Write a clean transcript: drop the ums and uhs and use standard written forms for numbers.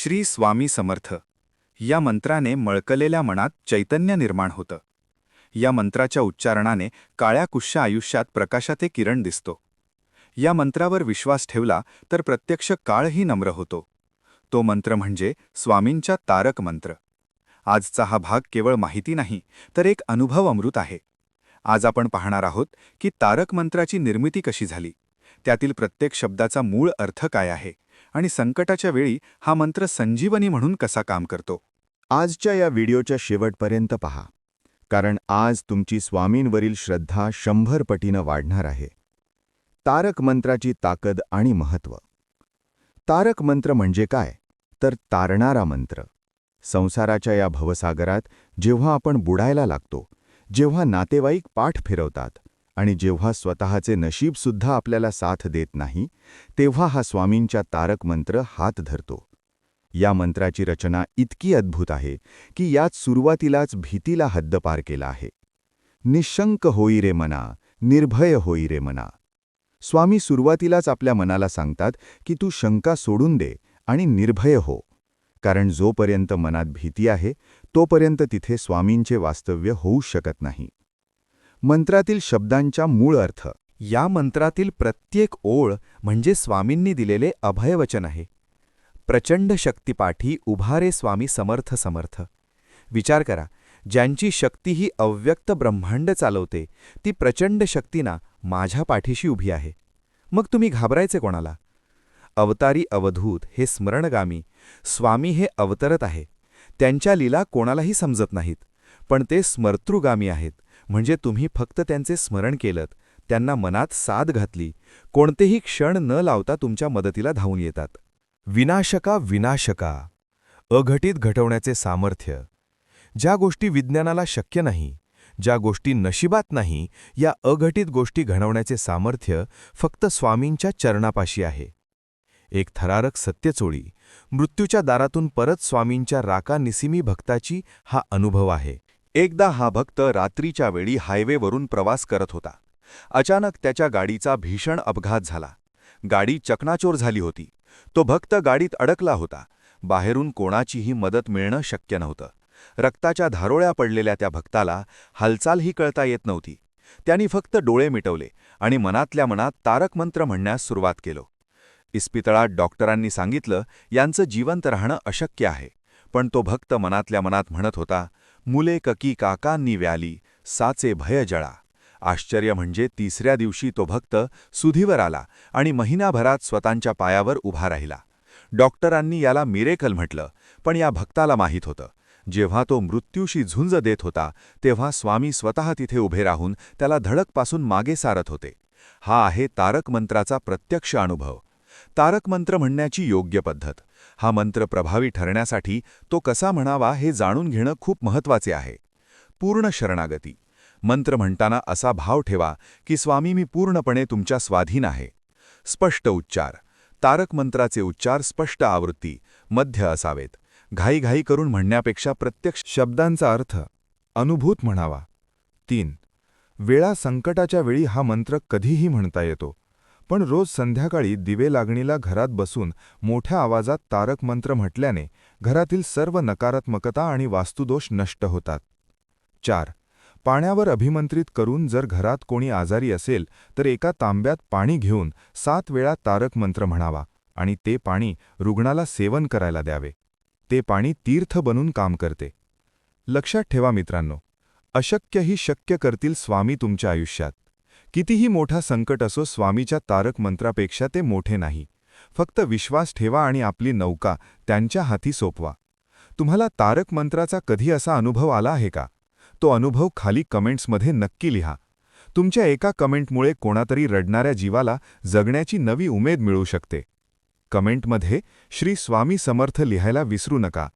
श्री स्वामी समर्थ या मंत्राने मळकलेल्या मनात चैतन्य निर्माण होतं. या मंत्राच्या उच्चारणाने काळ्या कुश्य आयुष्यात प्रकाशाचे किरण दिसतो. या मंत्रावर विश्वास ठेवला तर प्रत्यक्ष काळही नम्र होतो. तो मंत्र म्हणजे स्वामींचा तारक मंत्र. आजचा हा भाग केवळ माहिती नाही तर एक अनुभव अमृत आहे. आज आपण पाहणार आहोत की तारक मंत्राची निर्मिती कशी झाली, त्यातील प्रत्येक शब्दाचा मूळ अर्थ काय आहे आणि संकटाच्या वेळी हा मंत्र संजीवनी म्हणून कसा काम करतो. आजच्या या व्हिडिओच्या शेवटपर्यंत पहा, कारण आज तुमची स्वामींवरील श्रद्धा 100 पटीनं वाढणार आहे. तारक मंत्राची ताकद आणि महत्त्व. तारक मंत्र म्हणजे काय तर तारणारा मंत्र. संसाराच्या या भवसागरात जेव्हा आपण बुडायला लागतो, जेव्हा नातेवाईक पाठ फिरवतात आणि जेव्हा स्वतःचे नशीबसुद्धा आपल्याला साथ देत नाही, तेव्हा हा स्वामींचा तारक मंत्र हात धरतो. या मंत्राची रचना इतकी अद्भुत आहे की यात सुरुवातीलाच भीतीला हद्दपार केला आहे. निशंक होई रे मना, निर्भय होई रे मना. स्वामी सुरुवातीलाच आपल्या मनाला सांगतात की तू शंका सोडून दे आणि निर्भय हो, कारण जोपर्यंत मनात भीती आहे तोपर्यंत तिथे स्वामींचे वास्तव्य होऊ शकत नाही. मंत्रातील शब्दांचा मूळ अर्थ. या मंत्रातील प्रत्येक ओळ म्हणजे स्वामींनी दिलेले अभयवचन आहे. प्रचंड शक्तिपाठी उभारे स्वामी समर्थ समर्थ. विचार करा, ज्यांची शक्ती ही अव्यक्त ब्रह्मांड चालवते, ती प्रचंड शक्तीना माझ्या पाठीशी उभी आहे. मग तुम्ही घाबरायचे कोणाला? अवतारी अवधूत हे स्मरणगामी स्वामी हे अवतरत आहे. त्यांच्या लीला कोणालाही समजत नाहीत, पण ते स्मर्तृगामी आहेत. म्हणजे तुम्ही फक्त त्यांचे स्मरण केलंत, त्यांना मनात साद घातली, कोणतेही क्षण न लावता तुमच्या मदतीला धावून येतात. विनाशका विनाशका, अघटित घटवण्याचे सामर्थ्य. ज्या गोष्टी विज्ञानाला शक्य नाही, ज्या गोष्टी नशिबात नाही, या अघटित गोष्टी घडवण्याचे सामर्थ्य फक्त स्वामींच्या चरणापाशी आहे. एक थरारक सत्यचोळी, मृत्यूच्या दारातून परत स्वामींच्या राका निसिमी भक्ताची हा अनुभव आहे. एकदा हा भक्त रात्रीच्या वेळी हायवेवरून प्रवास करत होता. अचानक त्याच्या गाडीचा भीषण अपघात झाला. गाडी चकनाचूर झाली होती. तो भक्त गाडीत अडकला होता. बाहेरून कोणाचीही मदत मिळणं शक्य नव्हतं. रक्ताच्या धारोळ्या पडलेल्या त्या भक्ताला हालचालही कळता येत नव्हती. त्यांनी फक्त डोळे मिटवले आणि मनातल्या मनात तारक मंत्र म्हणण्यास सुरुवात केलं. इस्पितळात डॉक्टरांनी सांगितलं यांचं जिवंत राहणं अशक्य आहे, पण तो भक्त मनातल्या मनात म्हणत होता, मुले ककी काकांनी व्याली, साचे भय जळा. आश्चर्य म्हणजे तिसऱ्या दिवशी तो भक्त सुधीवर आला आणि महिनाभरात स्वतःच्या पायावर उभा राहिला. डॉक्टरांनी याला मिरेकल म्हटलं, पण या भक्ताला माहीत होतं, जेव्हा तो मृत्यूशी झुंज देत होता तेव्हा स्वामी स्वतः तिथे उभे राहून त्याला धडकपासून मागे सारत होते. हा आहे तारक मंत्राचा प्रत्यक्ष अनुभव. तारक मंत्र म्हणण्याची योग्य पद्धत. हा मंत्र प्रभावी ठरण्यासाठी तो कसा म्हणावा हे जाणून घेणं खूप महत्त्वाचे आहे. पूर्ण शरणागती. मंत्र म्हणताना असा भाव ठेवा की स्वामी मी पूर्णपणे तुमच्या स्वाधीन आहे. स्पष्ट उच्चार. तारक मंत्राचे उच्चार स्पष्ट आवृत्ती, मध्य असावेत. घाईघाई करून म्हणण्यापेक्षा प्रत्यक्ष शब्दांचा अर्थ अनुभूत म्हणावा. 3. वेळा संकटाच्या वेळी हा मंत्र कधीही म्हणता येतो, पण रोज संध्याकाळी दिवे लागणीला घरात बसून मोठ्या आवाजात तारक मंत्र म्हटल्याने घरातील सर्व नकारात्मकता आणि वास्तुदोष नष्ट होतात. 4. पाण्यावर अभिमंत्रित करून जर घरात कोणी आजारी असेल तर एका तांब्यात पाणी घेऊन 7 वेळा तारक मंत्र म्हणावा आणि ते पाणी रुग्णाला सेवन करायला द्यावे. ते पाणी तीर्थ बनून काम करते. लक्षात ठेवा मित्रांनो, अशक्यही शक्य करतील स्वामी तुमच्या आयुष्यात. कितीही मोठा संकट असो, स्वामीच्या तारक मंत्रापेक्षा ते मोठे नाही. फक्त विश्वास ठेवा आणि आपली नौका त्यांच्या हाती सोपवा. तुम्हाला तारक मंत्राचा कधी असा अनुभव आला आहे का? तो अनुभव खाली कमेंट्समध्ये नक्की लिहा. तुमच्या एका कमेंटमुळे कोणातरी रडणाऱ्या जीवाला जगण्याची नवी उमेद मिळू शकते. कमेंटमध्ये श्री स्वामी समर्थ लिहायला विसरू नका.